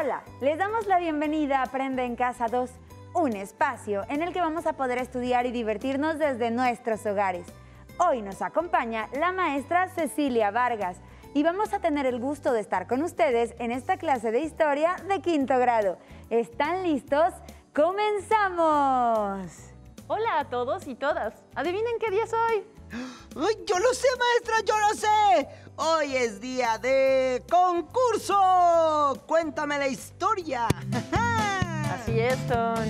Hola, les damos la bienvenida a Aprende en Casa 2, un espacio en el que vamos a poder estudiar y divertirnos desde nuestros hogares. Hoy nos acompaña la maestra Cecilia Vargas y vamos a tener el gusto de estar con ustedes en esta clase de historia de quinto grado. ¿Están listos? ¡Comenzamos! Hola a todos y todas. ¿Adivinen qué día es hoy? ¡Ay, yo lo sé, maestra, yo lo sé! Hoy es día de concurso. Cuéntame la historia. Así es, Ton.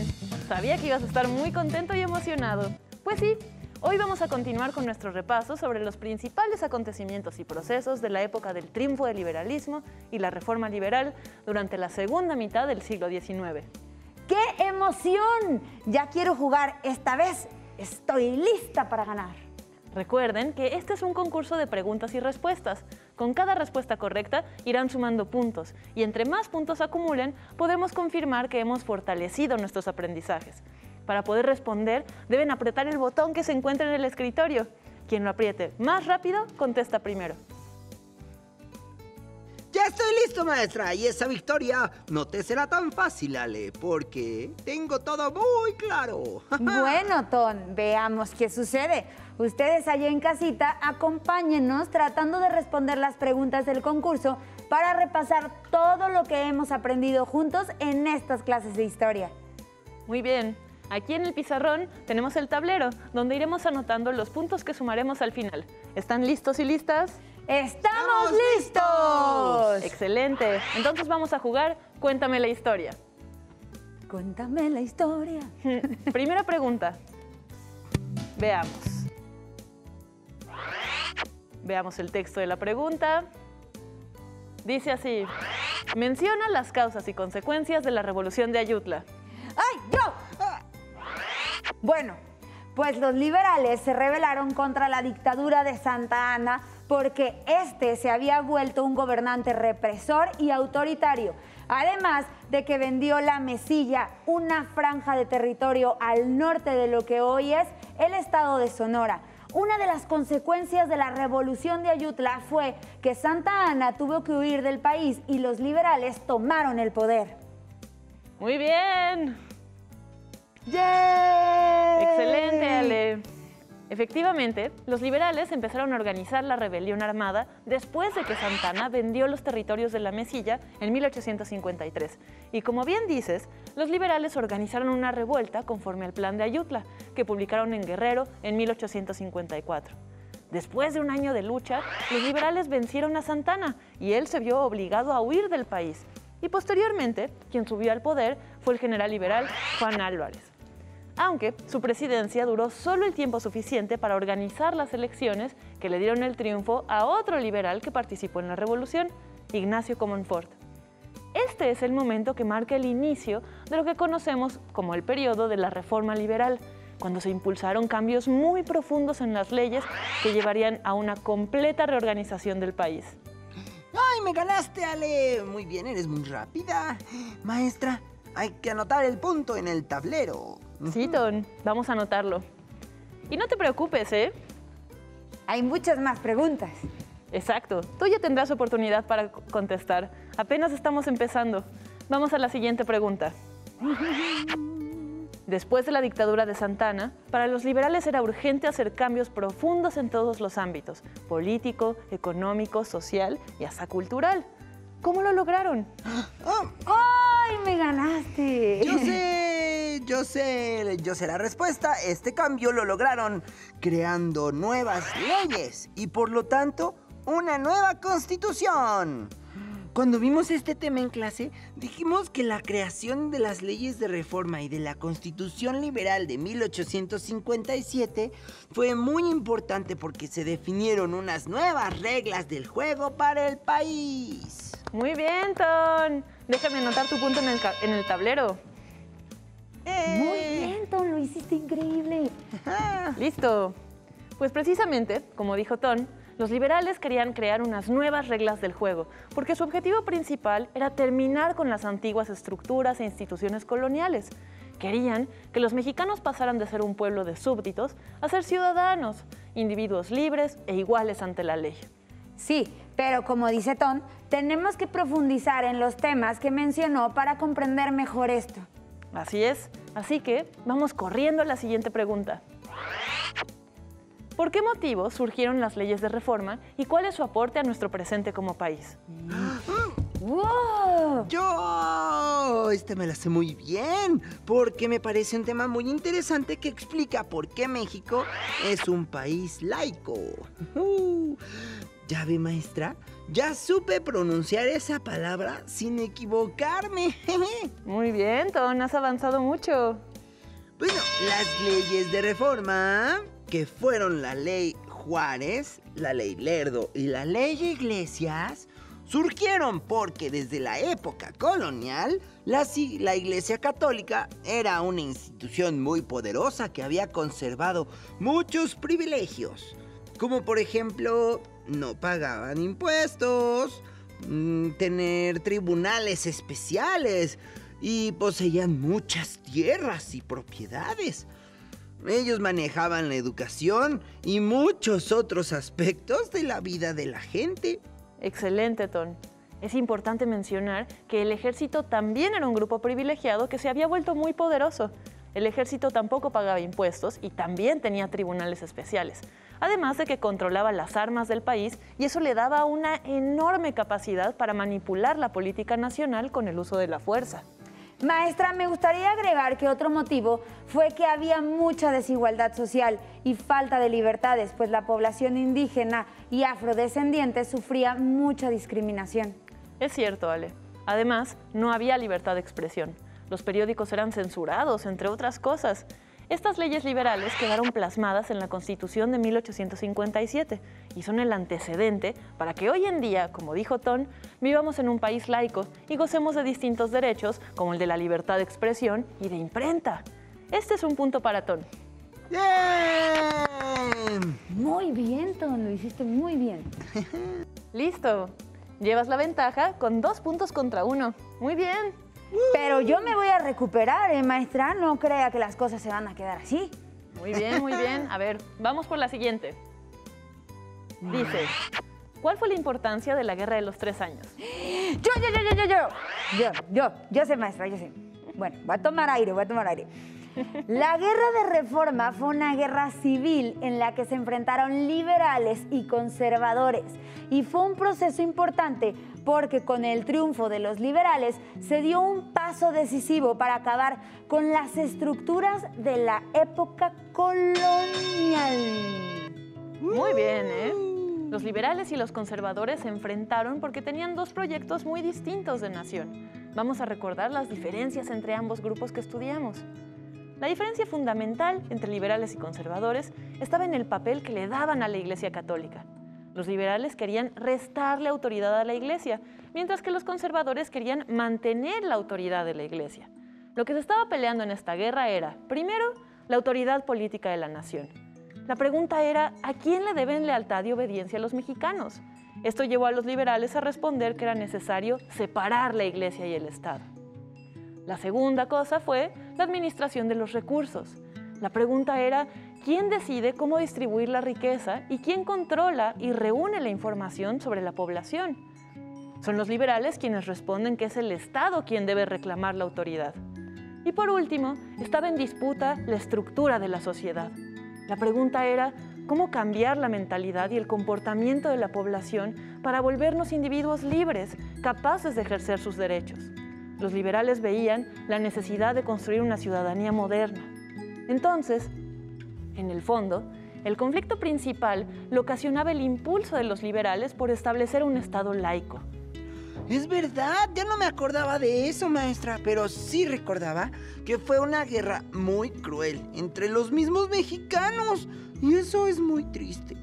Sabía que ibas a estar muy contento y emocionado. Pues sí, hoy vamos a continuar con nuestro repaso sobre los principales acontecimientos y procesos de la época del triunfo del liberalismo y la reforma liberal durante la segunda mitad del siglo XIX. ¡Qué emoción! Ya quiero jugar esta vez. Estoy lista para ganar. Recuerden que este es un concurso de preguntas y respuestas. Con cada respuesta correcta irán sumando puntos y entre más puntos acumulen, podemos confirmar que hemos fortalecido nuestros aprendizajes. Para poder responder, deben apretar el botón que se encuentra en el escritorio. Quien lo apriete más rápido, contesta primero. Ya estoy listo, maestra, y esa victoria no te será tan fácil, Ale, porque tengo todo muy claro. Bueno, Ton, veamos qué sucede. Ustedes allá en casita, acompáñennos tratando de responder las preguntas del concurso para repasar todo lo que hemos aprendido juntos en estas clases de historia. Muy bien. Aquí en el pizarrón tenemos el tablero, donde iremos anotando los puntos que sumaremos al final. ¿Están listos y listas? ¡Estamos listos! ¡Excelente! Entonces vamos a jugar Cuéntame la historia. Cuéntame la historia. Primera pregunta. Veamos. Veamos el texto de la pregunta. Dice así: menciona las causas y consecuencias de la Revolución de Ayutla. ¡Ay, yo! Bueno, pues los liberales se rebelaron contra la dictadura de Santa Anna porque este se había vuelto un gobernante represor y autoritario, además de que vendió la Mesilla, una franja de territorio al norte de lo que hoy es el estado de Sonora. Una de las consecuencias de la Revolución de Ayutla fue que Santa Anna tuvo que huir del país y los liberales tomaron el poder. ¡Muy bien! ¡Yay! ¡Excelente, Ale! Efectivamente, los liberales empezaron a organizar la rebelión armada después de que Santa Anna vendió los territorios de la Mesilla en 1853. Y como bien dices, los liberales organizaron una revuelta conforme al Plan de Ayutla, que publicaron en Guerrero en 1854. Después de un año de lucha, los liberales vencieron a Santa Anna y él se vio obligado a huir del país. Y posteriormente, quien subió al poder fue el general liberal Juan Álvarez. Aunque su presidencia duró solo el tiempo suficiente para organizar las elecciones que le dieron el triunfo a otro liberal que participó en la revolución, Ignacio Comonfort. Este es el momento que marca el inicio de lo que conocemos como el periodo de la Reforma Liberal, cuando se impulsaron cambios muy profundos en las leyes que llevarían a una completa reorganización del país. ¡Ay, me ganaste, Ale! Muy bien, eres muy rápida. Maestra, hay que anotar el punto en el tablero. Sí, Ton, vamos a anotarlo. Y no te preocupes, ¿eh? Hay muchas más preguntas. Exacto, tú ya tendrás oportunidad para contestar. Apenas estamos empezando. Vamos a la siguiente pregunta. Después de la dictadura de Santa Anna, para los liberales era urgente hacer cambios profundos en todos los ámbitos: político, económico, social y hasta cultural. ¿Cómo lo lograron? ¡Ay, me ganaste! Yo sé la respuesta. Este cambio lo lograron creando nuevas leyes y por lo tanto una nueva constitución. Cuando vimos este tema en clase, dijimos que la creación de las leyes de reforma y de la Constitución Liberal de 1857 fue muy importante porque se definieron unas nuevas reglas del juego para el país. Muy bien, Ton. Déjame anotar tu punto en el tablero. Muy bien, Ton, lo hiciste increíble. Listo. Pues precisamente, como dijo Ton, los liberales querían crear unas nuevas reglas del juego, porque su objetivo principal era terminar con las antiguas estructuras e instituciones coloniales. Querían que los mexicanos pasaran de ser un pueblo de súbditos a ser ciudadanos, individuos libres e iguales ante la ley. Sí, Pero como dice Ton, tenemos que profundizar en los temas que mencionó para comprender mejor esto. Así es. Así que vamos corriendo a la siguiente pregunta. ¿Por qué motivo surgieron las leyes de reforma y cuál es su aporte a nuestro presente como país? ¡Wow! Yo me la sé muy bien, porque me parece un tema muy interesante que explica por qué México es un país laico. ¿Ya ve, maestra? Ya supe pronunciar esa palabra sin equivocarme. Muy bien, Ton, has avanzado mucho. Bueno, las leyes de reforma, que fueron la ley Juárez, la ley Lerdo y la ley Iglesias, surgieron porque desde la época colonial, la Iglesia Católica era una institución muy poderosa que había conservado muchos privilegios, como por ejemplo, no pagaban impuestos, tener tribunales especiales y poseían muchas tierras y propiedades. Ellos manejaban la educación y muchos otros aspectos de la vida de la gente. Excelente, Ton. Es importante mencionar que el ejército también era un grupo privilegiado que se había vuelto muy poderoso. El ejército tampoco pagaba impuestos y también tenía tribunales especiales, además de que controlaba las armas del país y eso le daba una enorme capacidad para manipular la política nacional con el uso de la fuerza. Maestra, me gustaría agregar que otro motivo fue que había mucha desigualdad social y falta de libertades, pues la población indígena y afrodescendiente sufría mucha discriminación. Es cierto, Ale. Además, no había libertad de expresión. Los periódicos eran censurados, entre otras cosas. Estas leyes liberales quedaron plasmadas en la Constitución de 1857 y son el antecedente para que hoy en día, como dijo Ton, vivamos en un país laico y gocemos de distintos derechos, como el de la libertad de expresión y de imprenta. Este es un punto para Ton. ¡Bien! Muy bien, Ton, lo hiciste muy bien. ¡Listo! Llevas la ventaja con 2 puntos contra 1. ¡Muy bien! Pero yo me voy a recuperar, maestra. No crea que las cosas se van a quedar así. Muy bien, muy bien. A ver, vamos por la siguiente. Dice, ¿cuál fue la importancia de la Guerra de los 3 años? Yo sé, maestra, yo sé. Bueno, voy a tomar aire. La Guerra de Reforma fue una guerra civil en la que se enfrentaron liberales y conservadores. Y fue un proceso importante porque con el triunfo de los liberales se dio un paso decisivo para acabar con las estructuras de la época colonial. Muy bien, ¿eh? Los liberales y los conservadores se enfrentaron porque tenían 2 proyectos muy distintos de nación. Vamos a recordar las diferencias entre ambos grupos que estudiamos. La diferencia fundamental entre liberales y conservadores estaba en el papel que le daban a la Iglesia Católica. Los liberales querían restarle autoridad a la Iglesia, mientras que los conservadores querían mantener la autoridad de la Iglesia. Lo que se estaba peleando en esta guerra era, primero, la autoridad política de la nación. La pregunta era, ¿a quién le deben lealtad y obediencia a los mexicanos? Esto llevó a los liberales a responder que era necesario separar la Iglesia y el Estado. La segunda cosa fue la administración de los recursos. La pregunta era, ¿quién decide cómo distribuir la riqueza y quién controla y reúne la información sobre la población? Son los liberales quienes responden que es el Estado quien debe reclamar la autoridad. Y por último, estaba en disputa la estructura de la sociedad. La pregunta era, ¿cómo cambiar la mentalidad y el comportamiento de la población para volvernos individuos libres, capaces de ejercer sus derechos? Los liberales veían la necesidad de construir una ciudadanía moderna. Entonces, en el fondo, el conflicto principal lo ocasionaba el impulso de los liberales por establecer un Estado laico. Es verdad, ya no me acordaba de eso, maestra, pero sí recordaba que fue una guerra muy cruel entre los mismos mexicanos, y eso es muy triste.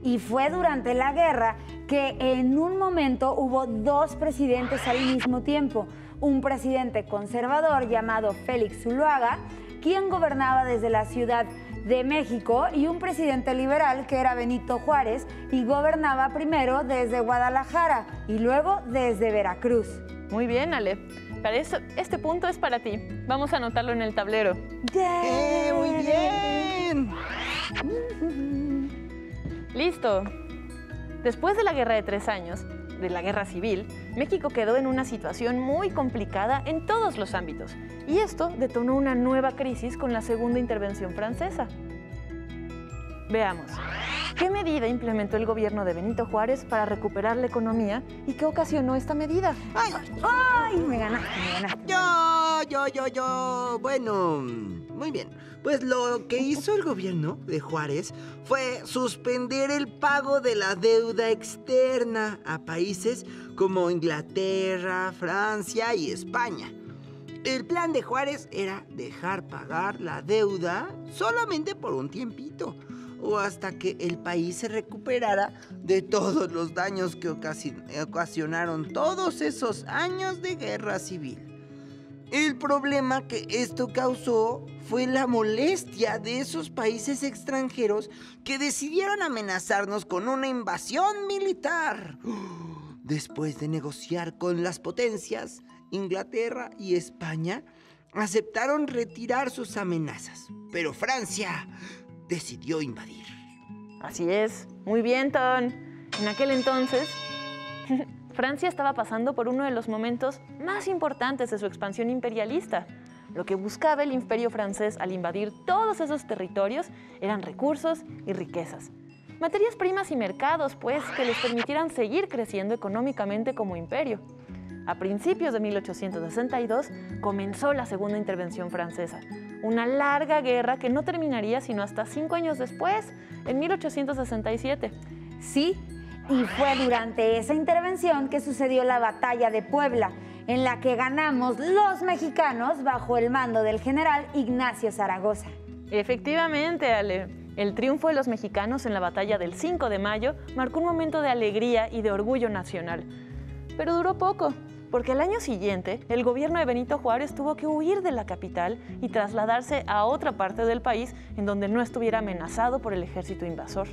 Y fue durante la guerra que en un momento hubo 2 presidentes al mismo tiempo. Un presidente conservador llamado Félix Zuluaga, quien gobernaba desde la Ciudad de México, y un presidente liberal que era Benito Juárez y gobernaba primero desde Guadalajara y luego desde Veracruz. Muy bien, Ale. Para eso, este punto es para ti. Vamos a anotarlo en el tablero. ¡Muy bien! ¡Listo! Después de la Guerra de 3 años, de la Guerra Civil, México quedó en una situación muy complicada en todos los ámbitos, y esto detonó una nueva crisis con la Segunda Intervención Francesa. Veamos, ¿qué medida implementó el gobierno de Benito Juárez para recuperar la economía y qué ocasionó esta medida? ¡Ay! Me ganaste. Bueno, muy bien. Pues lo que hizo el gobierno de Juárez fue suspender el pago de la deuda externa a países como Inglaterra, Francia y España. El plan de Juárez era dejar pagar la deuda solamente por un tiempito, o hasta que el país se recuperara de todos los daños que ocasionaron todos esos años de guerra civil. El problema que esto causó fue la molestia de esos países extranjeros que decidieron amenazarnos con una invasión militar. Después de negociar con las potencias, Inglaterra y España aceptaron retirar sus amenazas, pero Francia decidió invadir. Así es. Muy bien, Ton. En aquel entonces, Francia estaba pasando por uno de los momentos más importantes de su expansión imperialista. Lo que buscaba el imperio francés al invadir todos esos territorios eran recursos y riquezas. Materias primas y mercados, pues, que les permitieran seguir creciendo económicamente como imperio. A principios de 1862 comenzó la Segunda Intervención Francesa, una larga guerra que no terminaría sino hasta 5 años después, en 1867. Sí, y fue durante esa intervención que sucedió la Batalla de Puebla, en la que ganamos los mexicanos bajo el mando del general Ignacio Zaragoza. Efectivamente, Ale. El triunfo de los mexicanos en la batalla del 5 de mayo marcó un momento de alegría y de orgullo nacional. Pero duró poco, porque al año siguiente el gobierno de Benito Juárez tuvo que huir de la capital y trasladarse a otra parte del país en donde no estuviera amenazado por el ejército invasor.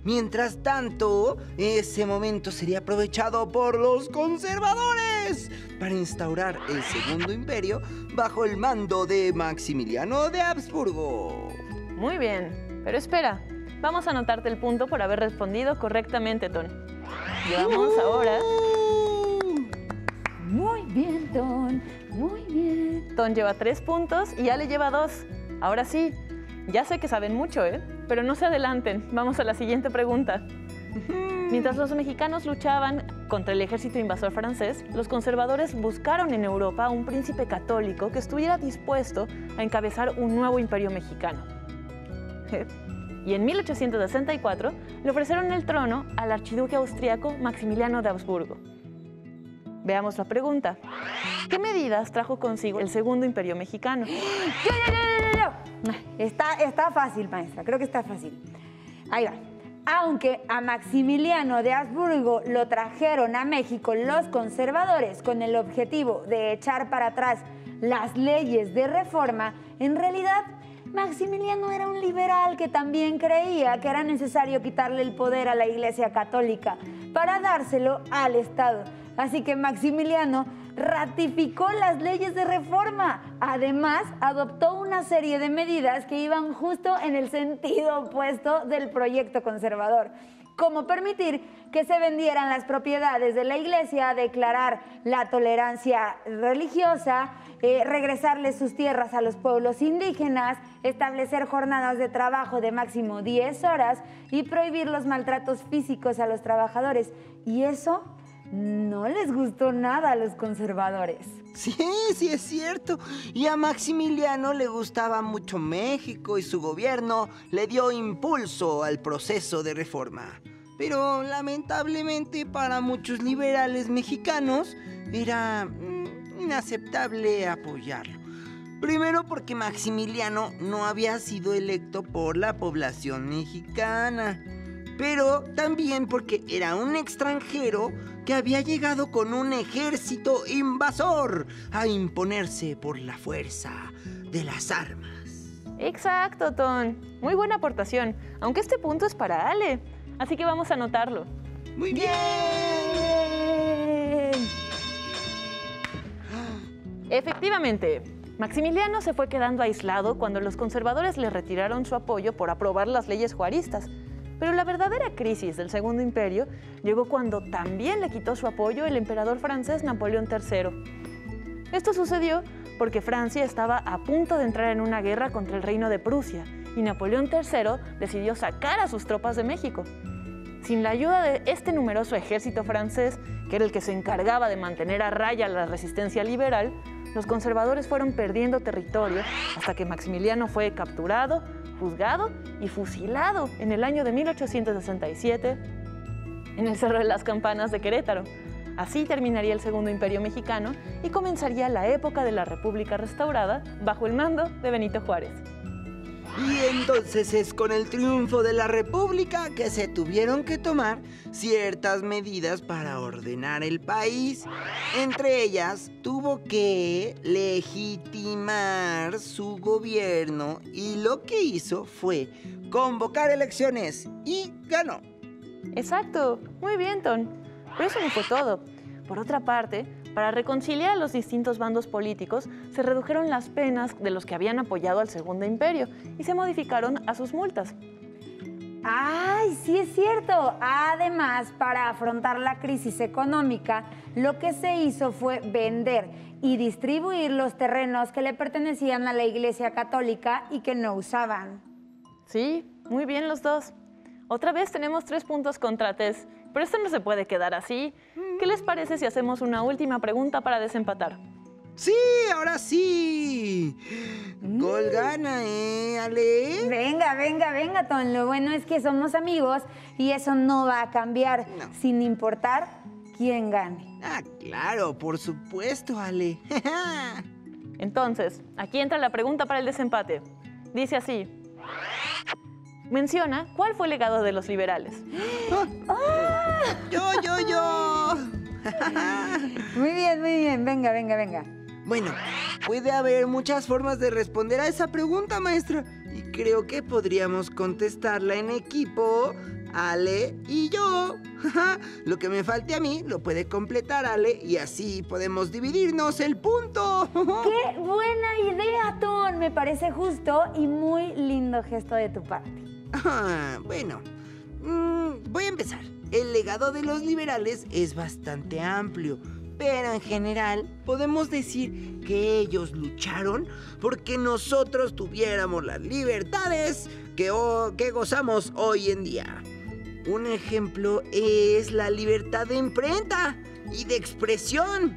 Mientras tanto, ese momento sería aprovechado por los conservadores para instaurar el Segundo Imperio bajo el mando de Maximiliano de Habsburgo. Muy bien, pero espera, vamos a anotarte el punto por haber respondido correctamente, Ton. Llevamos ahora... Muy bien, Ton, muy bien. Ton lleva 3 puntos y Ale lleva 2. Ahora sí, ya sé que saben mucho, pero no se adelanten. Vamos a la siguiente pregunta. Mientras los mexicanos luchaban contra el ejército invasor francés, los conservadores buscaron en Europa un príncipe católico que estuviera dispuesto a encabezar un nuevo imperio mexicano. Y en 1864 le ofrecieron el trono al archiduque austriaco Maximiliano de Habsburgo. Veamos la pregunta. ¿Qué medidas trajo consigo el Segundo Imperio Mexicano? Está fácil, maestra, creo que está fácil. Ahí va. Aunque a Maximiliano de Habsburgo lo trajeron a México los conservadores con el objetivo de echar para atrás las leyes de reforma, en realidad Maximiliano era un liberal que también creía que era necesario quitarle el poder a la Iglesia Católica para dárselo al Estado. Así que Maximiliano ratificó las leyes de reforma. Además, adoptó una serie de medidas que iban justo en el sentido opuesto del proyecto conservador, como permitir que se vendieran las propiedades de la Iglesia, declarar la tolerancia religiosa, regresarle sus tierras a los pueblos indígenas, establecer jornadas de trabajo de máximo 10 horas y prohibir los maltratos físicos a los trabajadores. Y eso no les gustó nada a los conservadores. Sí, es cierto. Y a Maximiliano le gustaba mucho México y su gobierno le dio impulso al proceso de reforma. Pero lamentablemente para muchos liberales mexicanos era inaceptable apoyarlo. Primero porque Maximiliano no había sido electo por la población mexicana, pero también porque era un extranjero que había llegado con un ejército invasor a imponerse por la fuerza de las armas. Exacto, Ton. Muy buena aportación, aunque este punto es para Ale, así que vamos a anotarlo. ¡Muy bien! Efectivamente, Maximiliano se fue quedando aislado cuando los conservadores le retiraron su apoyo por aprobar las leyes juaristas. Pero la verdadera crisis del Segundo Imperio llegó cuando también le quitó su apoyo el emperador francés Napoleón III. Esto sucedió porque Francia estaba a punto de entrar en una guerra contra el reino de Prusia y Napoleón III decidió sacar a sus tropas de México. Sin la ayuda de este numeroso ejército francés, que era el que se encargaba de mantener a raya la resistencia liberal, los conservadores fueron perdiendo territorio hasta que Maximiliano fue capturado, juzgado y fusilado en el año de 1867 en el Cerro de las Campanas de Querétaro. Así terminaría el Segundo Imperio Mexicano y comenzaría la época de la República restaurada bajo el mando de Benito Juárez. Y entonces es con el triunfo de la República que se tuvieron que tomar ciertas medidas para ordenar el país. Entre ellas, tuvo que legitimar su gobierno y lo que hizo fue convocar elecciones y ganó. Exacto, muy bien, Ton. Pero eso no fue todo. Por otra parte, para reconciliar a los distintos bandos políticos, se redujeron las penas de los que habían apoyado al Segundo Imperio y se modificaron a sus multas. ¡Ay, sí es cierto! Además, para afrontar la crisis económica, lo que se hizo fue vender y distribuir los terrenos que le pertenecían a la Iglesia Católica y que no usaban. Sí, muy bien los dos. Otra vez tenemos 3 puntos contra Tess, pero esto no se puede quedar así. ¿Qué les parece si hacemos una última pregunta para desempatar? ¡Sí, ahora sí! Gol gana, Ale? Venga, Ton. Lo bueno es que somos amigos y eso no va a cambiar, sin importar quién gane. Ah, claro, por supuesto, Ale. Entonces, aquí entra la pregunta para el desempate. Dice así. Menciona cuál fue el legado de los liberales. Yo. Muy bien. Venga. Bueno, puede haber muchas formas de responder a esa pregunta, maestra. Y creo que podríamos contestarla en equipo, Ale y yo. Lo que me falte a mí lo puede completar Ale y así podemos dividirnos el punto. ¡Qué buena idea, Ton! Me parece justo y muy lindo gesto de tu parte. Bueno, voy a empezar. El legado de los liberales es bastante amplio, pero en general podemos decir que ellos lucharon porque nosotros tuviéramos las libertades que gozamos hoy en día. Un ejemplo es la libertad de imprenta y de expresión,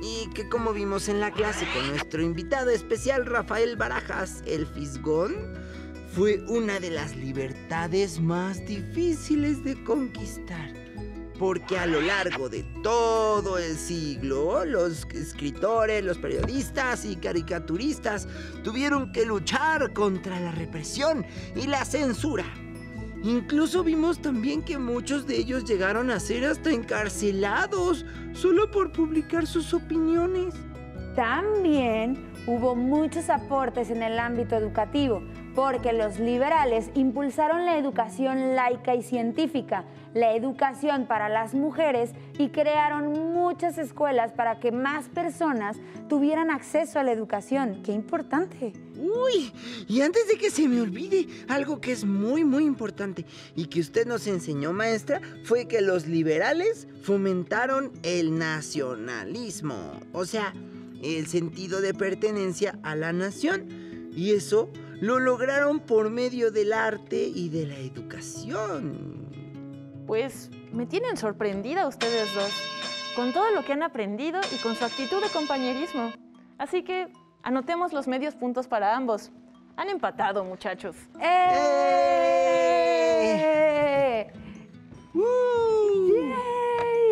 y que como vimos en la clase con nuestro invitado especial Rafael Barajas, el Fisgón, fue una de las libertades más difíciles de conquistar, porque a lo largo de todo el siglo, los escritores, los periodistas y caricaturistas tuvieron que luchar contra la represión y la censura. Incluso vimos también que muchos de ellos llegaron a ser hasta encarcelados solo por publicar sus opiniones. También hubo muchos aportes en el ámbito educativo, porque los liberales impulsaron la educación laica y científica, la educación para las mujeres y crearon muchas escuelas para que más personas tuvieran acceso a la educación. ¡Qué importante! ¡Uy! Y antes de que se me olvide, algo que es muy importante y que usted nos enseñó, maestra, fue que los liberales fomentaron el nacionalismo, o sea, el sentido de pertenencia a la nación, y eso lo lograron por medio del arte y de la educación. Pues me tienen sorprendida ustedes dos, con todo lo que han aprendido y con su actitud de compañerismo. Así que anotemos los medios puntos para ambos. Han empatado, muchachos.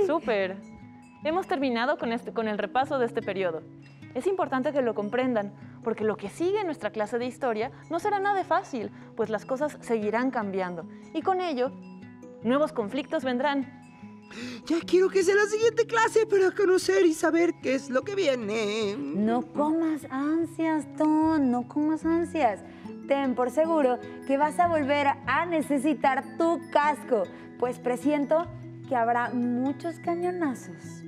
¡Súper! Hemos terminado con el repaso de este periodo. Es importante que lo comprendan, porque lo que sigue en nuestra clase de historia no será nada fácil, pues las cosas seguirán cambiando. Y con ello, nuevos conflictos vendrán. Ya quiero que sea la siguiente clase para conocer y saber qué es lo que viene. No comas ansias, Ton, no comas ansias. Ten por seguro que vas a volver a necesitar tu casco, pues presiento que habrá muchos cañonazos.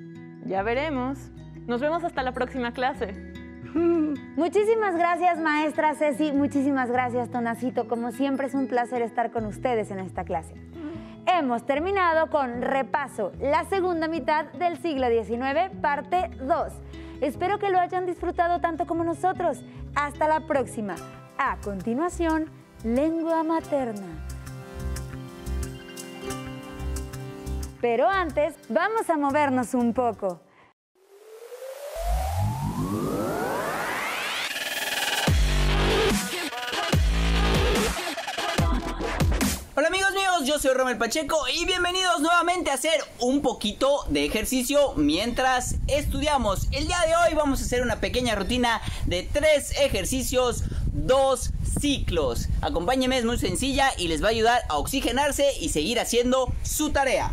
Ya veremos. Nos vemos hasta la próxima clase. Muchísimas gracias, maestra Ceci. Muchísimas gracias, Tonacito. Como siempre, es un placer estar con ustedes en esta clase. Hemos terminado con Repaso, la segunda mitad del siglo XIX, parte 2. Espero que lo hayan disfrutado tanto como nosotros. Hasta la próxima. A continuación, Lengua Materna. Pero antes, vamos a movernos un poco. Hola amigos míos, yo soy Rommel Pacheco y bienvenidos nuevamente a hacer un poquito de ejercicio mientras estudiamos. El día de hoy vamos a hacer una pequeña rutina de 3 ejercicios, 2 ciclos. Acompáñenme, es muy sencilla y les va a ayudar a oxigenarse y seguir haciendo su tarea.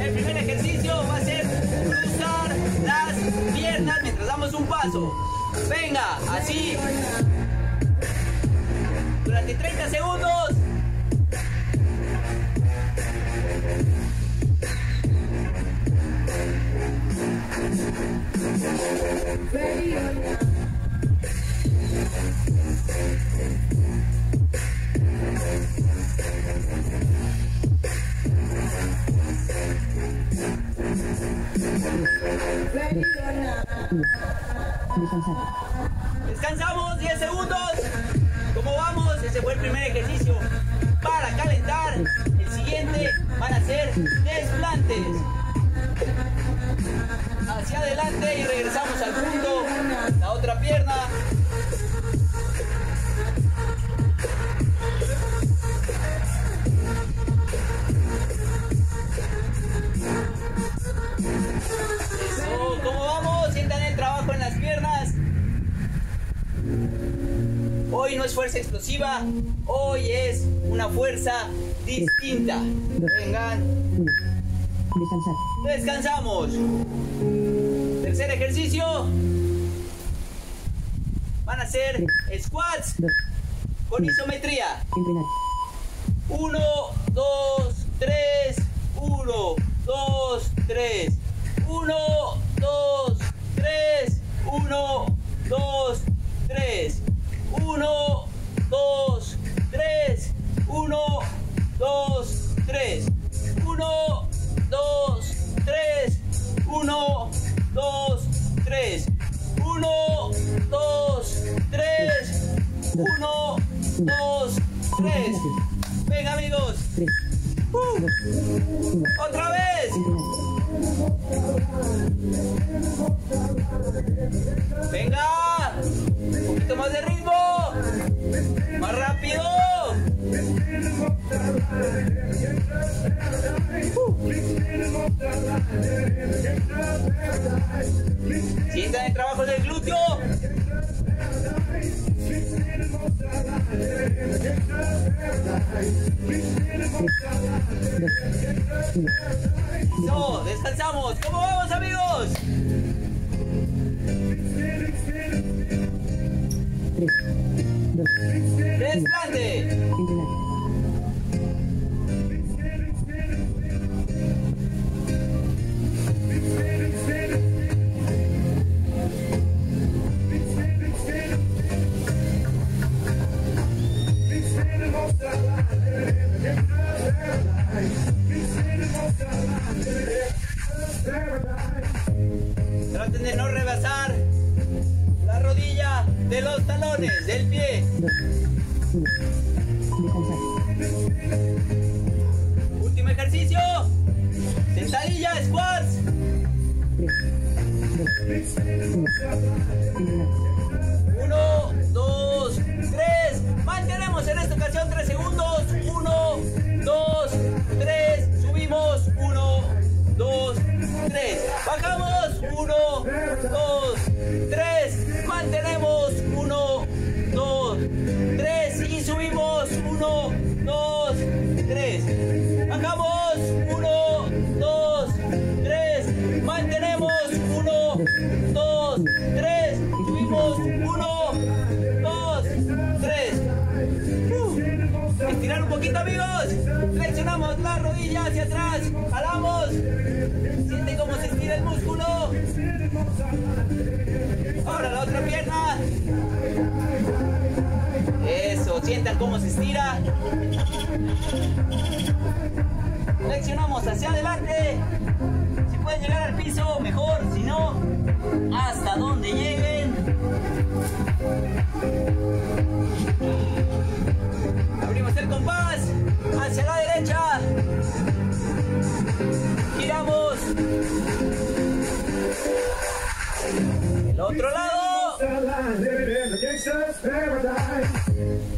El primer ejercicio va a ser cruzar las piernas mientras damos un paso. Venga, así. Durante 30 segundos. Descansamos 10 segundos. ¿Cómo vamos? Ese fue el primer ejercicio. Para calentar, el siguiente van a ser desplantes. Hacia adelante y regresamos al punto. La otra pierna. Eso, ¿cómo vamos? Sientan el trabajo en las piernas. Hoy no es fuerza explosiva, hoy es una fuerza distinta. Vengan. Descansamos. Tercer ejercicio. Van a ser squats con isometría. 1, 2, 3. 1, 2, 3. 1, 2, 3. 1, 2, 3. 1, 2, 3. 1, 2, 3. 1, 2, 3. 1, 2, 3. 1, 2, 3. 1, 2, 3. Venga, amigos. Otra vez. Venga. Un poquito más de ritmo. Más rápido. Sientan el trabajo del glúteo. No, descansamos. ¿Cómo vamos, amigos? 3, 2, Desplante. Traten de no rebasar la rodilla de los talones del pie. 2, 1. Descansar. Último ejercicio. Sentadilla, squats. 3, 2, 1. 1, 2, 3. Mantenemos en esta ocasión 3 segundos. 1, 2, 3. Subimos. 1, 2, 3. Bajamos. 1, 2, 3. Mantenemos. 1, 2, 3. Y subimos. 1, 2, 3. Bajamos. 1, 2, 3. Mantenemos. 1, 2, 3. Subimos. 1, 2, 3. Estirar un poquito, amigos. Flexionamos la rodilla hacia atrás. Jalamos. Sientan cómo se estira. Flexionamos hacia adelante. Si pueden llegar al piso, mejor. Si no, hasta donde lleguen. Abrimos el compás hacia la derecha. Giramos. El otro lado.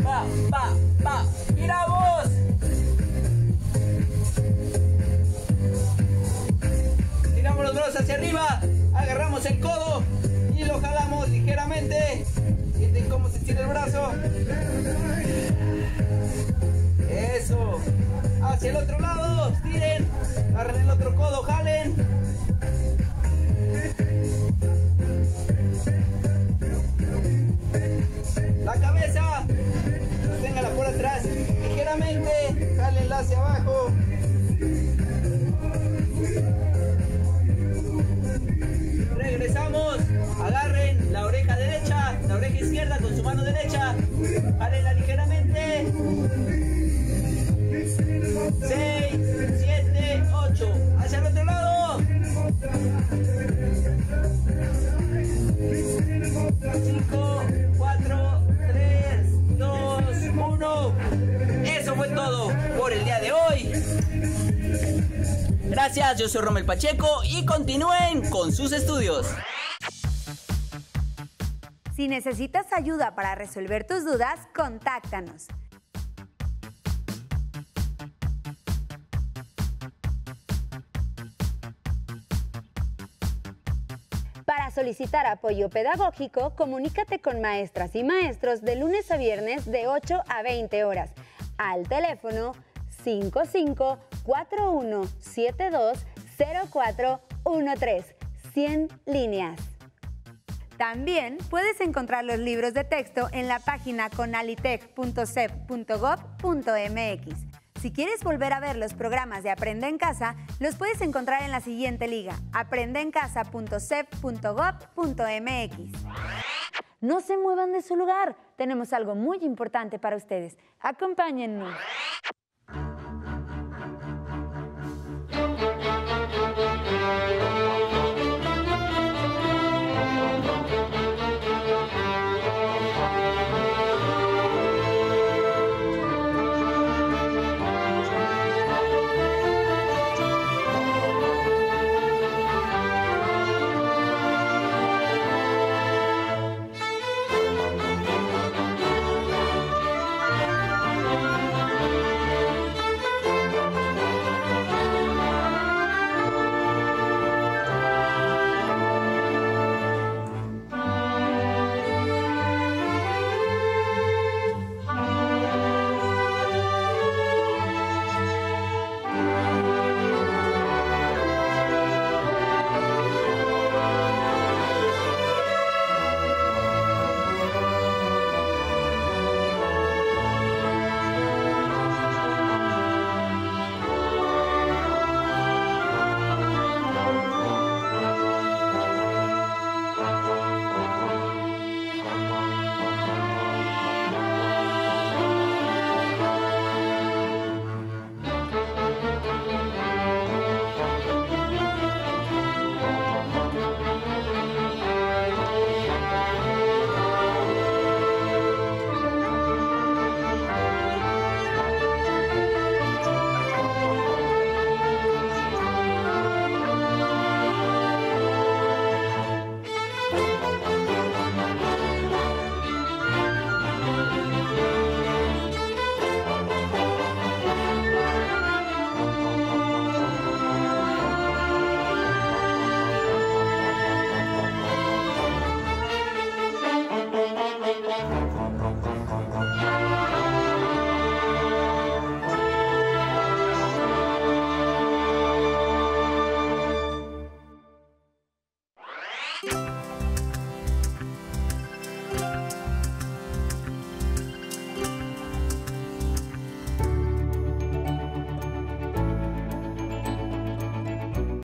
Va, va, va. Giramos. Tiramos los brazos hacia arriba. Agarramos el codo y lo jalamos ligeramente. Sienten cómo se estira el brazo. Eso. Hacia el otro lado. Estiren. Agarren el otro codo. Jalen. La cabeza. Sosténgala por atrás. Ligeramente. Jálenla hacia abajo. Regresamos. Agarren la oreja derecha, la oreja izquierda con su mano derecha. Jálenla ligeramente. 6, 7, 8. Hacia el otro lado. 5, 4, 3, 2, 1. Eso fue todo por el día de hoy. Gracias, yo soy Rommel Pacheco y continúen con sus estudios. Si necesitas ayuda para resolver tus dudas, contáctanos. Para solicitar apoyo pedagógico, comunícate con maestras y maestros de lunes a viernes de 8 a 20 horas al teléfono 5541720413, 100 líneas. También puedes encontrar los libros de texto en la página conalitec.cep.gov.mx. Si quieres volver a ver los programas de Aprende en Casa, los puedes encontrar en la siguiente liga, aprendeencasa.cep.gov.mx. No se muevan de su lugar, tenemos algo muy importante para ustedes. Acompáñennos.